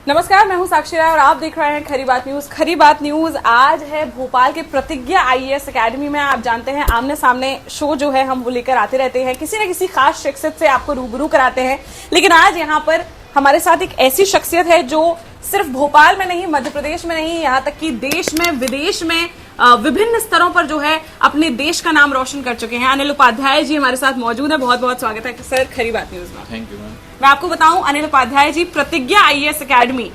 नमस्कार, मैं हूं साक्षी राय और आप देख रहे हैं खरी बात न्यूज। खरी बात न्यूज आज है भोपाल के प्रतिज्ञा आईएएस एकेडमी में। आप जानते हैं आमने सामने शो जो है हम वो लेकर आते रहते हैं, किसी न किसी खास शख्सियत से आपको रूबरू कराते हैं। लेकिन आज यहाँ पर हमारे साथ एक ऐसी शख्सियत है जो सिर्फ भोपाल में नहीं, मध्य प्रदेश में नहीं, यहाँ तक कि देश में विदेश में विभिन्न स्तरों पर जो है अपने देश का नाम रोशन कर चुके हैं। अनिल उपाध्याय जी हमारे साथ मौजूद है। बहुत बहुत स्वागत है सर खरी बात न्यूज में। Thank you ma'am. मैं आपको बताऊं, अनिल उपाध्याय जी प्रतिज्ञा आईएएस एकेडमी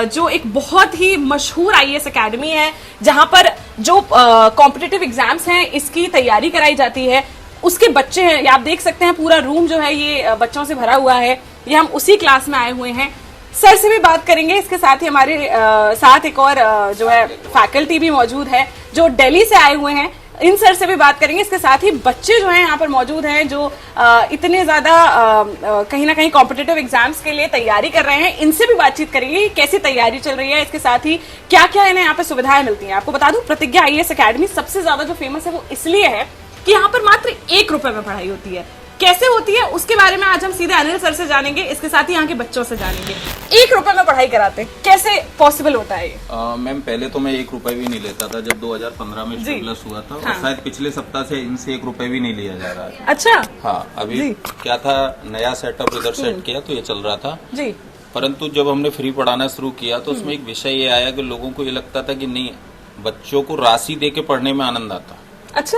जो एक बहुत ही मशहूर आईएएस एकेडमी है, जहां पर जो कॉम्पिटिटिव एग्जाम्स हैं इसकी तैयारी कराई जाती है। उसके बच्चे हैं, ये आप देख सकते हैं, पूरा रूम जो है ये बच्चों से भरा हुआ है। ये हम उसी क्लास में आए हुए हैं। सर से भी बात करेंगे, इसके साथ ही हमारे साथ एक और जो है फैकल्टी भी मौजूद है जो दिल्ली से आए हुए हैं। इन सर से भी बात करेंगे। इसके साथ ही बच्चे जो हैं यहाँ पर मौजूद हैं जो इतने ज्यादा कहीं ना कहीं कॉम्पिटिटिव एग्जाम्स के लिए तैयारी कर रहे हैं। इनसे भी बातचीत करेंगे, कैसी तैयारी चल रही है, इसके साथ ही क्या क्या इन्हें यहाँ पर सुविधाएं मिलती हैं। आपको बता दूं, प्रतिज्ञा आईएएस एकेडमी सबसे ज्यादा जो फेमस है वो इसलिए है कि यहाँ पर मात्र 1 रुपए में पढ़ाई होती है। कैसे होती है उसके बारे में आज हम सीधे अनिल सर से जानेंगे, इसके साथ ही यहाँ के बच्चों से जानेंगे। 1 रुपए में पढ़ाई कराते हैं, कैसे पॉसिबल होता है ये? मैम पहले तो मैं 1 रुपए भी नहीं लेता था जब 2015 में स्टेबलिश हुआ था। हाँ। और शायद पिछले सप्ताह से इनसे 1 रुपए भी नहीं लिया जा रहा है। अच्छा। हाँ, अभी क्या था, नया सेटअप इधर सेट किया तो ये चल रहा था जी। परंतु जब हमने फ्री पढ़ाना शुरू किया तो उसमें एक विषय ये आया कि लोगों को ये लगता था कि नहीं, बच्चों को राशि दे के पढ़ने में आनंद आता। अच्छा।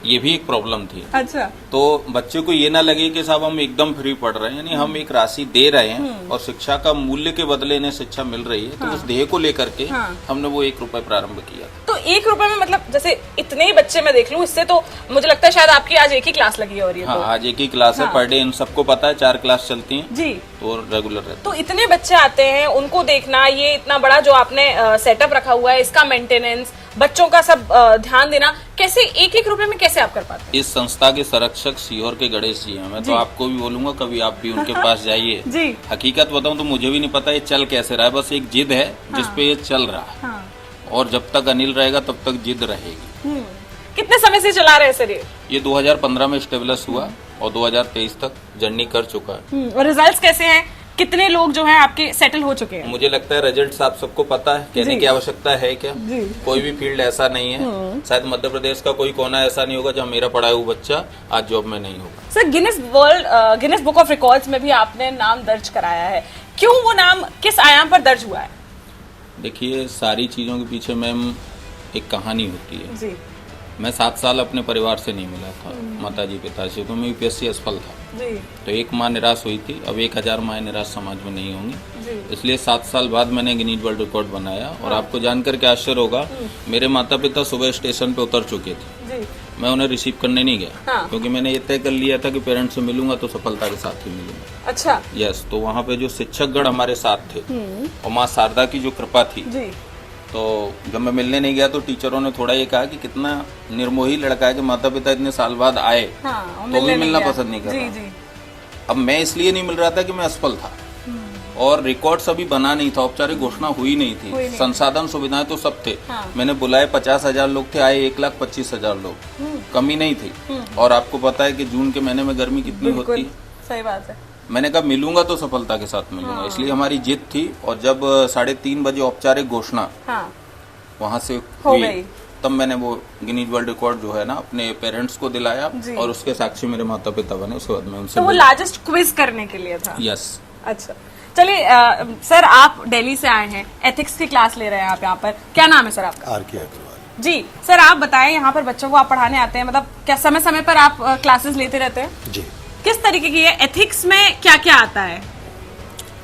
ये भी एक प्रॉब्लम थी। अच्छा। तो बच्चे को ये ना लगे कि साहब हम एकदम फ्री पढ़ रहे हैं, यानी हम एक राशि दे रहे हैं और शिक्षा का मूल्य के बदले इन्हें शिक्षा मिल रही है। तो उस ध्येय को लेकर के हमने वो 1 रुपए प्रारंभ किया। तो 1 रुपए में मतलब जैसे इतने ही बच्चे मैं देख लूं, इससे तो मुझे लगता है शायद आपकी आज एक ही क्लास लगी है। और ये हाँ, तो आज एक ही क्लास है पर डे। इन सबको पता है 4 क्लास चलती हैं जी, तो रेगुलर रहते। तो इतने बच्चे आते हैं, उनको देखना, ये इतना बड़ा जो आपने सेटअप रखा हुआ है, इसका मेंटेनेंस, बच्चों का सब ध्यान देना, कैसे 1-1 रुपए में कैसे आप कर पाते हैं? इस संस्था के संरक्षक सीहोर के गणेश जी हैं। मैं तो आपको भी बोलूंगा कभी आप भी उनके पास जाइए। जी। हकीकत बताऊं तो मुझे भी नहीं पता ये चल कैसे रहा है, बस एक जिद है जिसपे ये चल रहा है। हाँ। और जब तक अनिल रहेगा तब तक जिद रहेगी। कितने समय से चला रहे हैं सर ये 2015 में स्टेबलिश हुआ और 2023 तक जर्नी कर चुका है। और रिजल्ट्स कैसे हैं? कितने लोग जो हैं आपके सेटल हो चुके हैं? मुझे लगता है रिजल्ट आप सबको पता है, कहने की आवश्यकता है क्या? जी। कोई भी फील्ड ऐसा नहीं है, शायद मध्य प्रदेश का कोई कोना ऐसा नहीं होगा जहाँ मेरा पढ़ाया हुआ बच्चा आज जॉब में नहीं होगा। Sir Guinness book of records में भी आपने नाम दर्ज कराया है, क्यों वो नाम किस आयाम पर दर्ज हुआ है? देखिए, सारी चीजों के पीछे मैम एक कहानी होती है। जी। मैं 7 साल अपने परिवार से नहीं मिला था, माताजी पिताजी को। मैं यूपीएससी असफल था जी। तो एक माँ निराश हुई थी। अब 1000 माँ निराश समाज में नहीं होंगी, जी। इसलिए 7 साल बाद मैंने गिनीज वर्ल्ड रिकॉर्ड बनाया। और आपको जानकर के आश्चर्य होगा, मेरे माता पिता सुबह स्टेशन पे उतर चुके थे। जी। मैं उन्हें रिसीव करने नहीं गया हाँ। क्योंकि मैंने ये तय कर लिया था कि पेरेंट्स से मिलूंगा तो सफलता के साथ ही मिलूंगा। अच्छा। यस, तो वहाँ पे जो शिक्षकगण हमारे साथ थे और माँ शारदा की जो कृपा थी, जी। तो जब मैं मिलने नहीं गया तो टीचरों ने थोड़ा ये कहा कि कितना निर्मोही लड़का है कि माता पिता इतने साल बाद आए हाँ, तो भी मिलना पसंद नहीं कर जी, रहा। जी। अब मैं इसलिए नहीं मिल रहा था कि मैं असफल था और रिकॉर्ड्स अभी बना नहीं था, औपचारिक घोषणा हुई नहीं थी। संसाधन सुविधाएं तो सब थे। हाँ। मैंने बुलाए 50,000 लोग थे, आए 1,25,000 लोग, कमी नहीं थी। और आपको पता है कि जून के महीने में गर्मी कितनी होती है। सही बात है। मैंने कहा मिलूंगा तो सफलता के साथ मिलूंगा। हाँ। इसलिए हमारी जिद थी। और जब 3:30 बजे औपचारिक घोषणा वहाँ से हुई तब मैंने वो गिनीज वर्ल्ड रिकॉर्ड जो है ना अपने पेरेंट्स को दिलाया और उसके साक्षी मेरे माता पिता बने। उसके बाद में उनसे तो वो लार्जेस्ट क्विज करने के लिए था। यस। अच्छा, चलिए सर आप दिल्ली से आए हैं, एथिक्स की क्लास ले रहे हैं आप यहाँ पर। क्या नाम है सर आपका? RK अग्रवाल जी। सर आप बताएं, यहाँ पर बच्चों को आप पढ़ाने आते हैं, मतलब क्या समय समय पर आप क्लासेस लेते रहते हैं? जी। किस तरीके की है? एथिक्स में क्या क्या आता है?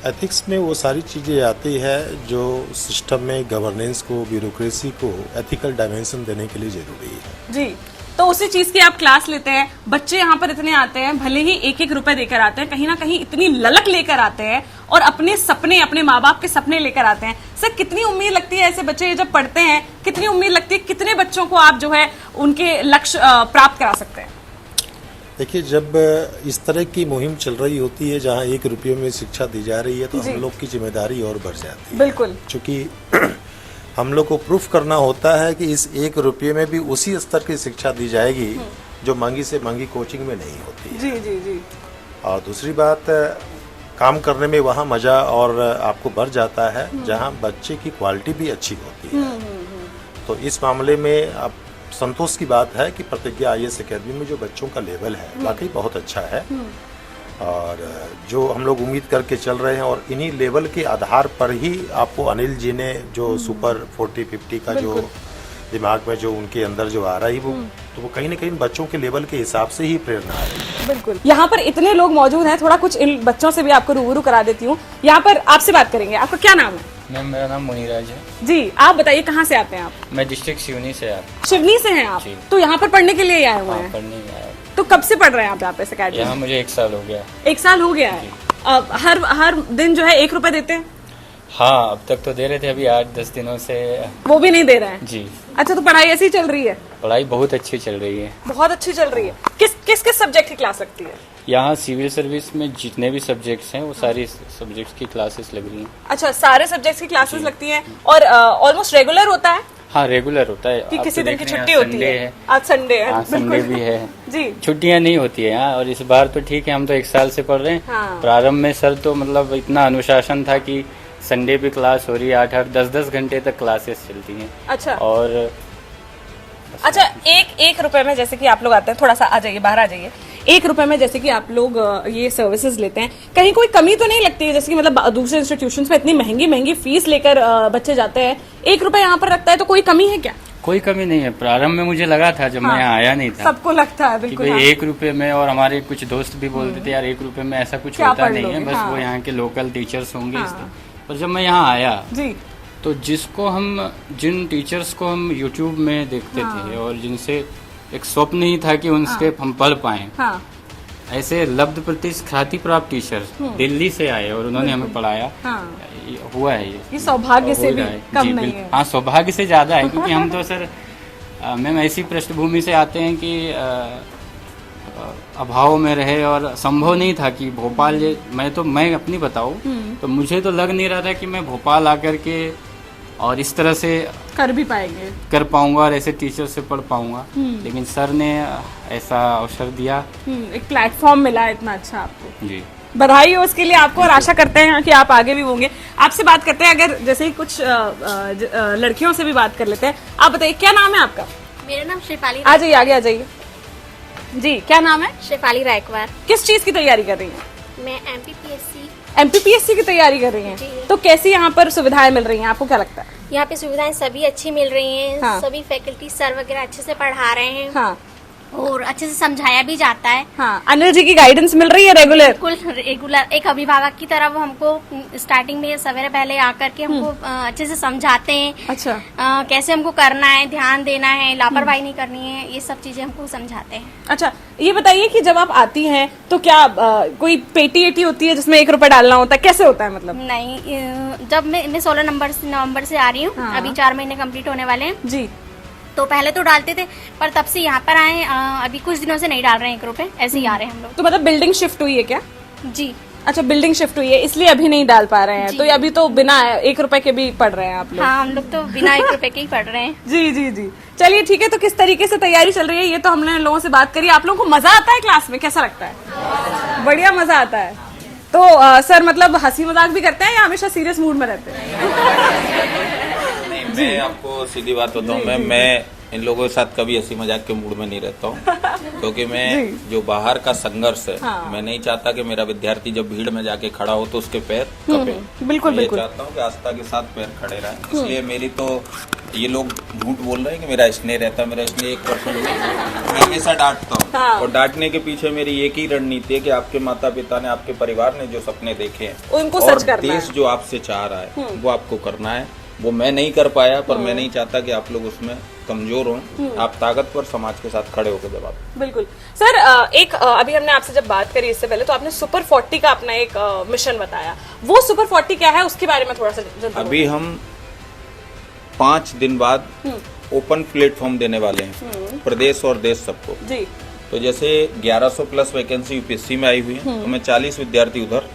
एथिक्स में वो सारी चीज़ें आती है जो सिस्टम में गवर्नेंस को, ब्यूरोक्रेसी को एथिकल डायमेंशन देने के लिए जरूरी है। जी। तो उसी चीज की आप क्लास लेते हैं। बच्चे यहाँ पर इतने आते हैं, भले ही 1-1 रुपए देकर आते हैं, कहीं ना कहीं इतनी ललक लेकर आते हैं और अपने सपने, अपने माँ बाप के सपने लेकर आते हैं। सर कितनी उम्मीद लगती है ऐसे बच्चे जब पढ़ते हैं, कितनी उम्मीद लगती है, कितने बच्चों को आप जो है उनके लक्ष्य प्राप्त करा सकते हैं? देखिए, जब इस तरह की मुहिम चल रही होती है जहाँ 1 रुपये में शिक्षा दी जा रही है तो हम लोग की जिम्मेदारी और बढ़ जाती है। बिल्कुल। चूँकि हम लोग को प्रूफ करना होता है कि इस 1 रुपये में भी उसी स्तर की शिक्षा दी जाएगी जो महंगी से महंगी कोचिंग में नहीं होती है। जी जी जी। और दूसरी बात, काम करने में वहाँ मजा और आपको बढ़ जाता है जहाँ बच्चे की क्वालिटी भी अच्छी होती है। तो इस मामले में आप संतोष की बात है कि प्रतिज्ञा IAS एकेडमी में जो बच्चों का लेवल है वाकई बहुत अच्छा है और जो हम लोग उम्मीद करके चल रहे हैं और इन्हीं लेवल के आधार पर ही आपको अनिल जी ने जो सुपर 40-50 का जो दिमाग में जो उनके अंदर जो आ रहा है वो तो वो कहीं ना कहीं बच्चों के लेवल के हिसाब से ही प्रेरणा आ रही है। बिल्कुल। यहाँ पर इतने लोग मौजूद हैं, थोड़ा कुछ इन बच्चों से भी आपको रूबरू करा देती हूँ। यहाँ पर आपसे बात करेंगे, आपका क्या नाम है? मैम मेरा नाम मुनीराज है जी, आप बताइए कहाँ से आते हैं आप? मैं डिस्ट्रिक्ट सिवनी से आता शिवनी से हैं आप? जी। तो यहाँ पर पढ़ने के लिए आए हुए हूँ हैं? पढ़ने आया। तो कब से पढ़ रहे हैं आप यहाँ पे इस अकेडमी यहाँ में? मुझे 1 साल हो गया। 1 साल हो गया है। हर दिन जो है 1 रुपए देते हैं? हाँ, अब तक तो दे रहे थे, अभी 8-10 दिनों से वो भी नहीं दे रहे हैं? जी। अच्छा, तो पढ़ाई ऐसी चल रही है? पढ़ाई बहुत अच्छी चल रही है। बहुत अच्छी चल रही है। किस सब्जेक्ट की क्लास लगती है? यहाँ सिविल सर्विस में जितने भी सब्जेक्ट्स हैं वो सारी सब्जेक्ट्स की क्लासेस लग रही हैं। अच्छा, सारे सब्जेक्ट्स की क्लासेस लगती हैं और ऑलमोस्ट रेगुलर होता है हाँ, रेगुलर होता है। कि आप किसी तो दिन की देख रहे हैं, छुट्टी होती संडे है? आज संडे है। हाँ, संडे भी है जी। छुट्टियाँ नहीं होती है यहाँ। और इस बार तो ठीक है, हम तो 1 साल से पढ़ रहे हैं। हाँ। प्रारंभ में सर तो मतलब इतना अनुशासन था कि संडे भी क्लास हो रही है, 8-8, 10-10 घंटे तक क्लासेस चलती हैं। अच्छा। और अच्छा, एक रुपए में जैसे कि आप लोग आते हैं, थोड़ा सा आ जाइए, बाहर आ जाइए। 1 रुपए में जैसे कि आप लोग ये सर्विसेज लेते हैं, कहीं कोई कमी तो नहीं लगती है? जैसे कि मतलब दूसरे इंस्टीट्यूशंस में इतनी महंगी फीस लेकर बच्चे जाते हैं, 1 रुपए यहाँ पर रखता है, तो कोई कमी है क्या? कोई कमी नहीं है। प्रारंभ में मुझे लगा था जब मैं यहाँ आया नहीं था सबको लगता है कि बिल्कुल। भाई हाँ। 1 रुपए में, और हमारे कुछ दोस्त भी बोलते थे यार 1 रुपए में ऐसा कुछ क्या होता पढ़ नहीं है, लोगे? बस हाँ। वो यहाँ के लोकल टीचर्स होंगे। हाँ। पर जब मैं यहाँ आया जी। तो जिन टीचर्स को हम यूट्यूब में देखते थे और जिनसे एक स्वप्न ही था कि उनसे हम पढ़ पाए, हाँ। ऐसे लब्ध प्रतिष्ठाति प्राप्त टीचर्स दिल्ली से आए और उन्होंने हमें पढ़ाया। हाँ। हुआ है ये सौभाग्य से हो भी रहा है। कम जी, नहीं बिल्कुल। है। हाँ, सौभाग्य से ज्यादा है क्योंकि हम तो सर मैम ऐसी पृष्ठभूमि से आते हैं कि अभाव में रहे और संभव नहीं था कि भोपाल मैं अपनी बताऊं तो मुझे तो लग नहीं रहा था कि मैं भोपाल आकर के और इस तरह से कर भी पाएंगे, कर पाऊंगा और ऐसे टीचर से पढ़ पाऊंगा। लेकिन सर ने ऐसा अवसर दिया। एक प्लेटफॉर्म मिला है इतना अच्छा आपको। जी, बधाई हो उसके लिए आपको और आशा करते हैं कि आप आगे भी होंगे। आपसे बात करते हैं, अगर जैसे ही कुछ लड़कियों से भी बात कर लेते हैं। आप बताइए क्या नाम है आपका? मेरा नाम शेफाली। आ जाइए, आगे आ जाइए जी। क्या नाम है? शेफाली रायकवार। किस चीज की तैयारी कर रही हैं? मैं MPPSC MPPSC की तैयारी कर रही हैं। जी। तो कैसी यहाँ पर सुविधाएं मिल रही हैं, आपको क्या लगता है? यहाँ पे सुविधाएं सभी अच्छी मिल रही हैं। हाँ। सभी फैकल्टी सर वगैरह अच्छे से पढ़ा रहे हैं हाँ और अच्छे से समझाया भी जाता है। हाँ। अनिल जी की गाइडेंस मिल रही है रेगुलर? बिल्कुल रेगुलर। एक अभिभावक की तरह वो हमको स्टार्टिंग में सवेरे पहले आकर के हमको अच्छे से समझाते हैं। अच्छा। कैसे हमको करना है, ध्यान देना है, लापरवाही नहीं करनी है, ये सब चीजें हमको समझाते हैं। अच्छा, ये बताइए कि जब आप आती हैं तो क्या कोई पेटी एटी होती है जिसमें 1 रुपए डालना होता है? कैसे होता है मतलब? नहीं, जब मैं 16 नवंबर से आ रही हूँ। हाँ। अभी 4 महीने कंप्लीट होने वाले हैं। जी। तो पहले तो डालते थे पर तब से यहाँ पर आए, अभी कुछ दिनों से नहीं डाल रहे हैं 1 रुपए, ऐसे ही आ रहे हैं हम लोग। तो मतलब बिल्डिंग शिफ्ट हुई है क्या? जी। अच्छा, बिल्डिंग शिफ्ट हुई है इसलिए अभी नहीं डाल पा रहे हैं। जी। तो ये अभी तो बिना 1 रुपए के भी पढ़ रहे हैं आप लोग? हाँ, हम लोग तो बिना 1 रुपए के ही पढ़ रहे हैं। जी जी जी। चलिए ठीक है, तो किस तरीके से तैयारी चल रही है ये तो हमने लोगों से बात करी। आप लोगों को मजा आता है क्लास में? कैसा लगता है? बढ़िया मजा आता है। तो सर मतलब हंसी मजाक भी करते हैं या हमेशा सीरियस मूड में रहते हैं? मैं आपको सीधी बात बताऊं, मैं इन लोगों के साथ कभी हंसी मजाक के मूड में नहीं रहता हूं क्योंकि मैं जो बाहर का संघर्ष है, हाँ। मैं नहीं चाहता कि मेरा विद्यार्थी जब भीड़ में जाके खड़ा हो तो उसके पैर कपे। बिल्कुल मैं बिल्कुल। चाहता हूं कि आस्था के साथ पैर खड़े रहें। इसलिए मेरी तो ये लोग झूठ बोल रहे हैं कि मेरा स्नेह रहता, मेरा स्नेह 1% नहीं। मैं हमेशा डांटता हूँ। हाँ। और डांटने के पीछे मेरी एक ही रणनीति है कि आपके माता पिता ने, आपके परिवार ने जो सपने देखे हैं उनको और सच करना देश है। जो आपसे चाह रहा है वो आपको करना है। वो मैं नहीं कर पाया, पर मैं नहीं चाहता कि आप लोग उसमें कमजोर हों। आप ताकतवर समाज के साथ खड़े होकर जवाब। बिल्कुल सर। अभी हमने आपसे जब बात करी इससे पहले तो आपने सुपर 40 का अपना एक मिशन बताया। वो सुपर 40 क्या है उसके बारे में थोड़ा सा अभी हम 5 दिन बाद ओपन प्लेटफॉर्म देने वाले हैं प्रदेश और देश सबको। जी। तो जैसे 1100 प्लस वैकेंसी यूपीएससी में आई हुई है, तो मैं 40 विद्यार्थी उधर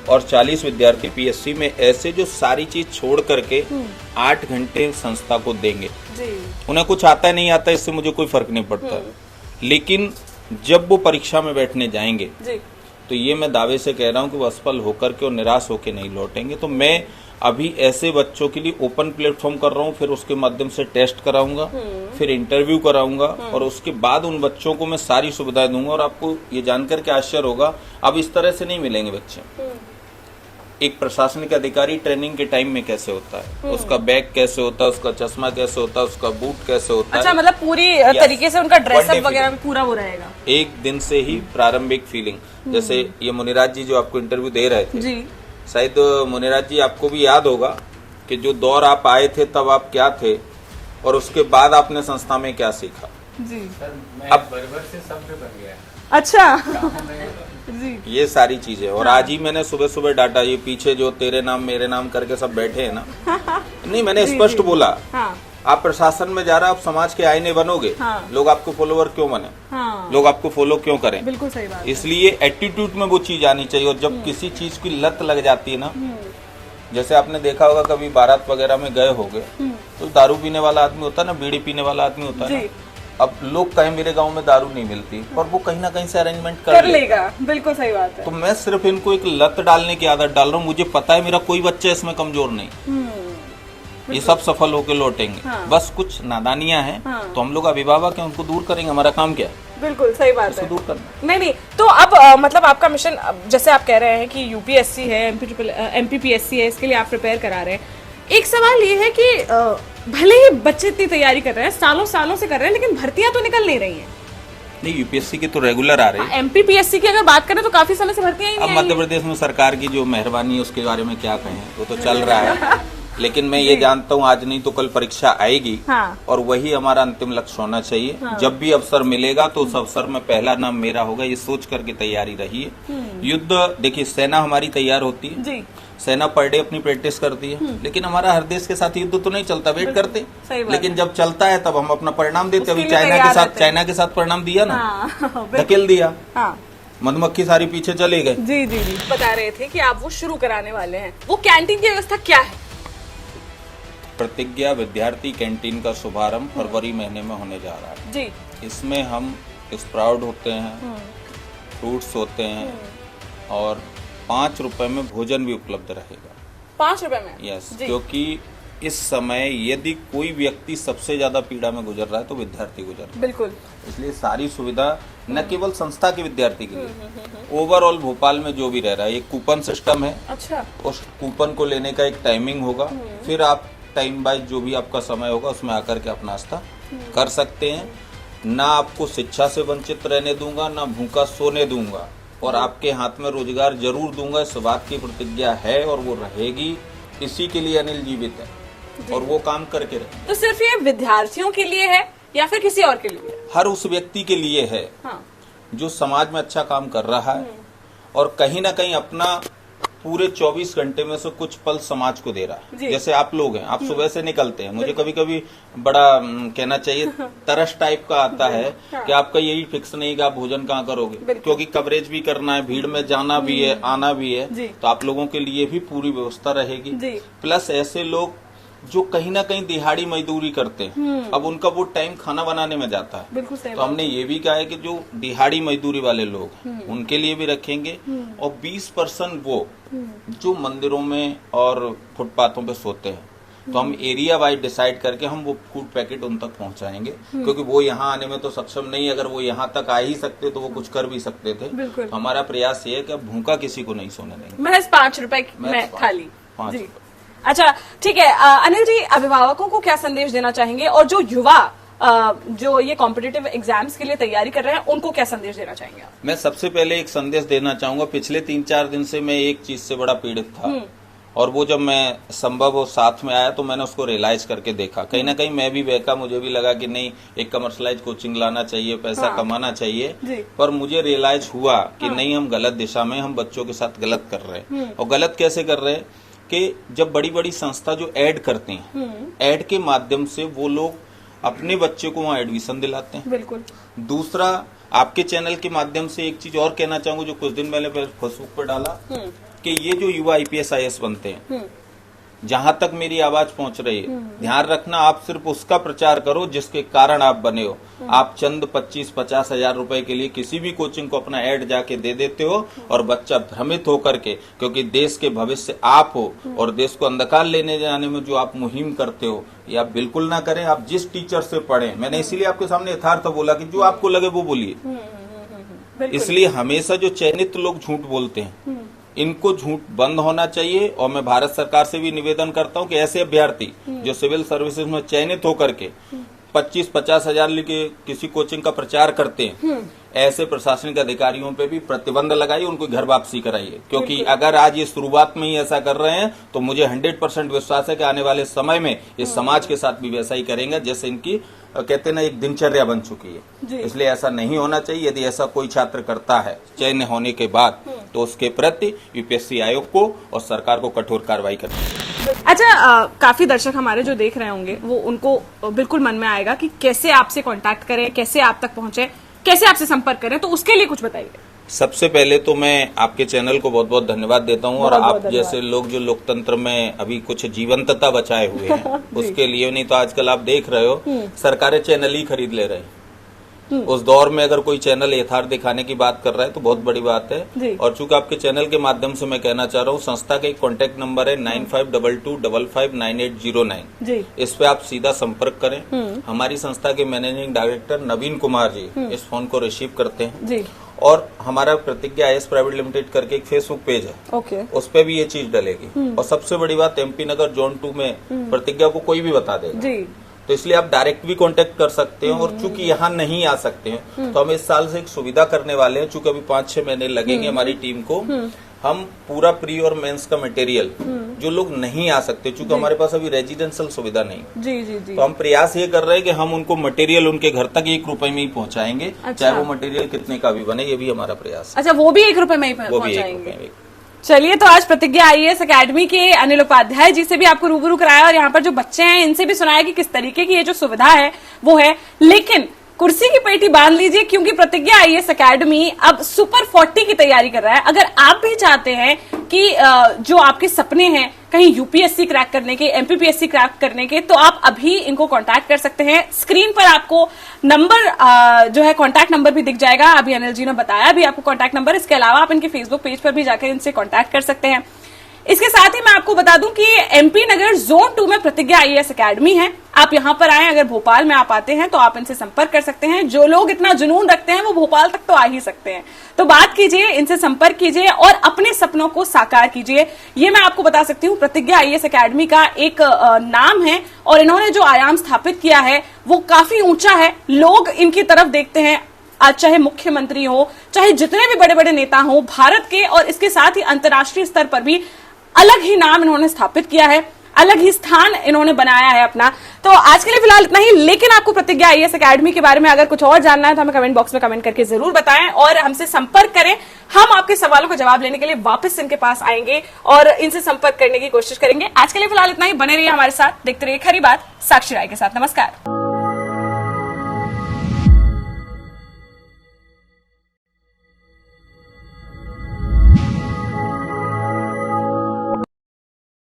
और 40 विद्यार्थी पीएससी में, ऐसे जो सारी चीज छोड़ करके 8 घंटे संस्था को देंगे। जी। उन्हें कुछ आता है नहीं आता, इससे मुझे कोई फर्क नहीं पड़ता, लेकिन जब वो परीक्षा में बैठने जाएंगे जी। तो ये मैं दावे से कह रहा हूँ कि वो असफल होकर के और निराश होकर नहीं लौटेंगे। तो मैं अभी ऐसे बच्चों के लिए ओपन प्लेटफॉर्म कर रहा हूँ, फिर उसके माध्यम से टेस्ट कराऊंगा, फिर इंटरव्यू कराऊंगा और उसके बाद उन बच्चों को मैं सारी सुविधाएं दूंगा। और आपको ये जानकर के आश्चर्य होगा, अब इस तरह से नहीं मिलेंगे बच्चे। एक प्रशासनिक अधिकारी ट्रेनिंग के टाइम में कैसे होता है, उसका बैग कैसे होता है, उसका चश्मा कैसे होता है, उसका बूट कैसे होता है। अच्छा, मतलब पूरी तरीके से उनका ड्रेसअप वगैरह भी पूरा वो रहेगा। एक दिन से ही प्रारंभिक फीलिंग, जैसे ये मुनिराज जी जो आपको इंटरव्यू दे रहे थे जी, शायद मुनिराज जी आपको भी याद होगा कि जो दौर आप आए थे तब आप क्या थे और उसके बाद आपने संस्था में क्या सीखा। जी सर मैं अब- बर्बर से शब्द बन गया। अच्छा जी, ये सारी चीजें। और आज ही मैंने सुबह सुबह डाटा, ये पीछे जो तेरे नाम मेरे नाम करके सब बैठे हैं ना, नहीं मैंने स्पष्ट बोला, हाँ आप प्रशासन में जा रहे हो, आप समाज के आईने बनोगे, हाँ। लोग आपको फॉलोवर क्यों बने, हाँ, लोग आपको फॉलो क्यों करें। बिल्कुल सही बात है। इसलिए एटीट्यूड में वो चीज आनी चाहिए। और जब किसी चीज की लत लग जाती है ना, जैसे आपने देखा होगा कभी बारात वगैरह में गए होगे तो दारू पीने वाला आदमी होता है ना, बीड़ी पीने वाला आदमी होता है ना, अब लोग कहें मेरे गांव में दारू नहीं मिलती और वो कहीं ना कहीं से अरेंजमेंट कर लेगा। बिल्कुल सही बात है। तो मैं सिर्फ इनको एक लत डालने की आदत डाल रहा हूँ। मुझे पता है मेरा कोई बच्चा इसमें कमजोर नहीं, ये सब सफल होकर लौटेंगे। हाँ। बस कुछ नादानियां हैं, हाँ। तो हम लोग अभिभावक हैं, उनको दूर करेंगे। हमारा काम क्या है, बिल्कुल सही बात उसको है। दूर करना। नहीं नहीं, तो अब मतलब आपका मिशन, जैसे आप कह रहे हैं कि यूपीएससी है, एमपीपीएससी है, इसके लिए आप प्रिपेयर करा रहे हैं। एक सवाल ये है कि भले ही बच्चे इतनी तैयारी कर रहे हैं, सालों सालों से कर रहे हैं, लेकिन भर्तियां तो निकल नहीं रही हैं। नहीं, यूपीएससी की तो रेगुलर आ रही है। एमपीपीएससी की अगर बात करें तो काफी समय से भर्तियां ही अब नहीं मध्य आई हैं। प्रदेश में सरकार की जो मेहरबानी है उसके बारे में क्या कहें, वो तो चल रहा है। लेकिन मैं ये जानता हूँ आज नहीं तो कल परीक्षा आएगी, हाँ। और वही हमारा अंतिम लक्ष्य होना चाहिए। जब भी अवसर मिलेगा तो उस अवसर में पहला नाम मेरा होगा, ये सोच करके तैयारी रही है। युद्ध देखिए, सेना हमारी तैयार होती है, जी, सेना पर डे अपनी प्रैक्टिस करती है, लेकिन हमारा हर देश के साथ युद्ध तो नहीं चलता, वेट करते। सही बात लेकिन जब चलता है तब हम अपना परिणाम देते। अभी उसके लिए चाइना के तैयार साथ रहते हैं। चाइना के साथ परिणाम दिया ना, हाँ, धकेल दिया, हाँ, मधुमक्खी सारी पीछे चले गए। जी जी जी, बता रहे थे कि आप वो शुरू कराने वाले हैं। वो कैंटीन की व्यवस्था क्या है? प्रतिज्ञा विद्यार्थी कैंटीन का शुभारंभ फरवरी महीने में होने जा रहा है। जी, इसमें हम स्प्राउट होते हैं, फ्रूट्स होते हैं, और 5 रुपए में भोजन भी उपलब्ध रहेगा। 5 रुपए में? यस, जी। क्योंकि इस समय यदि कोई व्यक्ति सबसे ज्यादा पीड़ा में गुजर रहा है तो विद्यार्थी गुजर रहा है। बिल्कुल। इसलिए सारी सुविधा न केवल संस्था के विद्यार्थी के लिए, ओवरऑल भोपाल में जो भी रह रहा है, एक कूपन सिस्टम है। अच्छा, उस कूपन को लेने का एक टाइमिंग होगा, फिर आप टाइम बाय जो भी आपका समय होगा उसमें आकर के अपना नाश्ता कर सकते हैं। ना आपको शिक्षा से वंचित रहने दूंगा, ना भूखा सोने दूंगा, और आपके हाथ में रोजगार जरूर दूंगा। इस बात की प्रतिज्ञा है और वो रहेगी। इसी के लिए अनिल जीवित है और वो काम करके रहे। तो सिर्फ ये विद्यार्थियों के लिए है या फिर किसी और के लिए? हर उस व्यक्ति के लिए है हाँ, जो समाज में अच्छा काम कर रहा है और कहीं ना कहीं अपना पूरे 24 घंटे में से कुछ पल समाज को दे रहा है। जी। जैसे आप लोग हैं, आप सुबह से निकलते हैं, मुझे कभी कभी बड़ा कहना चाहिए तरस टाइप का आता है कि आपका यही फिक्स नहीं कि आप भोजन कहाँ करोगे, क्योंकि कवरेज भी करना है, भीड़ में जाना भी है, आना भी है। जी। तो आप लोगों के लिए भी पूरी व्यवस्था रहेगी। जी। प्लस ऐसे लोग जो कहीं ना कहीं दिहाड़ी मजदूरी करते हैं, अब उनका वो टाइम खाना बनाने में जाता है। बिल्कुल सही तो हमने ये भी कहा है कि जो दिहाड़ी मजदूरी वाले लोग हैं उनके लिए भी रखेंगे, और 20% वो जो मंदिरों में और फुटपाथों पे सोते हैं, तो हम एरिया वाइज डिसाइड करके हम वो फूड पैकेट उन तक पहुंचाएंगे, क्योंकि वो यहाँ आने में तो सक्षम नहीं है। अगर वो यहाँ तक आ ही सकते तो वो कुछ कर भी सकते थे। बिल्कुल। तो हमारा प्रयास ये है कि अब भूखा किसी को नहीं सोने देंगे। महज 5 रुपए में महज थाली? 5 जी, रुपए। अच्छा ठीक है। अनिल जी, अभिभावकों को क्या संदेश देना चाहेंगे, और जो युवा जो ये कॉम्पिटिटिव एग्जाम्स के लिए तैयारी कर रहे हैं उनको क्या संदेश देना चाहेंगे आप? मैं सबसे पहले एक संदेश देना चाहूंगा। पिछले 3-4 दिन से मैं एक चीज से बड़ा पीड़ित था, और वो जब मैं संभव हो साथ में आया तो मैंने उसको रियलाइज करके देखा। कहीं ना कहीं मैं भी बहका, मुझे भी लगा कि नहीं, एक कमर्शलाइज कोचिंग लाना चाहिए, पैसा कमाना चाहिए। जी। पर मुझे रियलाइज हुआ कि नहीं, हम गलत दिशा में, हम बच्चों के साथ गलत कर रहे हैं। और गलत कैसे कर रहे हैं कि जब बड़ी बड़ी संस्था जो ऐड करती हैं, ऐड के माध्यम से वो लोग अपने बच्चे को वहाँ एडमिशन दिलाते हैं। बिल्कुल। दूसरा, आपके चैनल के माध्यम से एक चीज और कहना चाहूंगा, जो कुछ दिन पहले फेसबुक पर डाला, कि ये जो युवा IPS IAS बनते हैं, जहां तक मेरी आवाज पहुंच रही है, ध्यान रखना, आप सिर्फ उसका प्रचार करो जिसके कारण आप बने हो। आप चंद 25-50 हजार रुपए के लिए किसी भी कोचिंग को अपना ऐड जाके दे देते हो और बच्चा भ्रमित होकर के, क्योंकि देश के भविष्य आप हो और देश को अंधकार लेने जाने में जो आप मुहिम करते हो, ये आप बिल्कुल ना करें। आप जिस टीचर से पढ़ें, मैंने इसीलिए आपके सामने यथार्थ बोला कि जो आपको लगे वो बोलिए। इसलिए हमेशा जो चयनित लोग झूठ बोलते हैं, इनको झूठ बंद होना चाहिए। और मैं भारत सरकार से भी निवेदन करता हूं कि ऐसे अभ्यर्थी जो सिविल सर्विसेज में चयनित होकर के 25-50 हजार लेके किसी कोचिंग का प्रचार करते हैं, ऐसे प्रशासनिक अधिकारियों पे भी प्रतिबंध लगाइए, उनको घर वापसी कराइए। क्योंकि अगर आज ये शुरुआत में ही ऐसा कर रहे हैं तो मुझे 100% विश्वास है कि आने वाले समय में ये समाज के साथ भी वैसा ही करेंगे जैसे इनकी कहते ना एक दिनचर्या बन चुकी है। इसलिए ऐसा नहीं होना चाहिए। यदि ऐसा कोई छात्र करता है चयन होने के बाद, तो उसके प्रति यूपीएससी आयोग को और सरकार को कठोर कार्रवाई करनी चाहिए। अच्छा, काफी दर्शक हमारे जो देख रहे होंगे वो उनको बिल्कुल मन में आएगा कि कैसे आपसे कांटेक्ट करें, कैसे आप तक पहुंचे, कैसे आपसे संपर्क करें, तो उसके लिए कुछ बताइए। सबसे पहले तो मैं आपके चैनल को बहुत बहुत धन्यवाद देता हूं, और आप जैसे लोग जो लोकतंत्र में अभी कुछ जीवंतता बचाए हुए हैं उसके लिए। नहीं तो आजकल आप देख रहे हो सरकारें चैनल ही खरीद ले रहे हैं। उस दौर में अगर कोई चैनल यथार्थ दिखाने की बात कर रहा है तो बहुत बड़ी बात है। और चूंकि आपके चैनल के माध्यम से मैं कहना चाह रहा हूँ, संस्था का एक कॉन्टैक्ट नंबर है 9522559809। इस पे आप सीधा संपर्क करें। हमारी संस्था के मैनेजिंग डायरेक्टर नवीन कुमार जी इस फोन को रिसीव करते हैं। और हमारा प्रतिज्ञा आईएएस प्राइवेट लिमिटेड करके एक फेसबुक पेज है, उस पे भी ये चीज डलेगी। और सबसे बड़ी बात, एमपी नगर जोन 2 में प्रतिज्ञा को कोई भी बता देगा, तो इसलिए आप डायरेक्ट भी कांटेक्ट कर सकते हैं। और चूंकि यहाँ नहीं आ सकते हैं तो हम इस साल से एक सुविधा करने वाले हैं। चूंकि अभी 5-6 महीने लगेंगे हमारी टीम को, हम पूरा प्री और मेंस का मटेरियल जो लोग नहीं आ सकते, चूंकि हमारे पास अभी रेजिडेंशियल सुविधा नहीं, तो हम प्रयास ये कर रहे हैं कि हम उनको मटेरियल उनके घर तक 1 रुपए में ही पहुंचाएंगे। चाहे वो मटेरियल कितने का भी बने, ये भी हमारा प्रयास है। अच्छा, वो भी 1 रुपए में ही पहुंचाएंगे। चलिए, तो आज प्रतिज्ञा आईएएस एकेडमी के अनिल उपाध्याय जी से भी आपको रूबरू कराया और यहाँ पर जो बच्चे हैं इनसे भी सुनाया कि किस तरीके की ये जो सुविधा है वो है। लेकिन कुर्सी की पेटी बांध लीजिए, क्योंकि प्रतिज्ञा आईएएस एकेडमी अब सुपर 40 की तैयारी कर रहा है। अगर आप भी चाहते हैं कि जो आपके सपने हैं कहीं यूपीएससी क्रैक करने के, एमपीपीएससी क्रैक करने के, तो आप अभी इनको कांटेक्ट कर सकते हैं। स्क्रीन पर आपको नंबर जो है कांटेक्ट नंबर भी दिख जाएगा। अभी अनिल जी ने बताया भी आपको कांटेक्ट नंबर। इसके अलावा आप इनके फेसबुक पेज पर भी जाकर इनसे कांटेक्ट कर सकते हैं। इसके साथ ही मैं आपको बता दूं कि एमपी नगर जोन 2 में प्रतिज्ञा आईएएस एकेडमी है। आप यहां पर आए, अगर भोपाल में आप आते हैं तो आप इनसे संपर्क कर सकते हैं। जो लोग इतना जुनून रखते हैं वो भोपाल तक तो आ ही सकते हैं। तो बात कीजिए, इनसे संपर्क कीजिए और अपने सपनों को साकार कीजिए। ये मैं आपको बता सकती हूँ, प्रतिज्ञा आईएएस एकेडमी का एक नाम है और इन्होंने जो आयाम स्थापित किया है वो काफी ऊंचा है। लोग इनकी तरफ देखते हैं, आज चाहे मुख्यमंत्री हो, चाहे जितने भी बड़े बड़े नेता हो भारत के, और इसके साथ ही अंतर्राष्ट्रीय स्तर पर भी अलग ही नाम इन्होंने स्थापित किया है, अलग ही स्थान इन्होंने बनाया है अपना। तो आज के लिए फिलहाल इतना ही। लेकिन आपको प्रतिज्ञा आईएएस एकेडमी के बारे में अगर कुछ और जानना है तो हमें कमेंट बॉक्स में कमेंट करके जरूर बताएं और हमसे संपर्क करें। हम आपके सवालों का जवाब लेने के लिए वापस इनके पास आएंगे और इनसे संपर्क करने की कोशिश करेंगे। आज के लिए फिलहाल इतना ही। बने रहिए हमारे साथ, देखते रहिए खरी बात साक्षी राय के साथ। नमस्कार।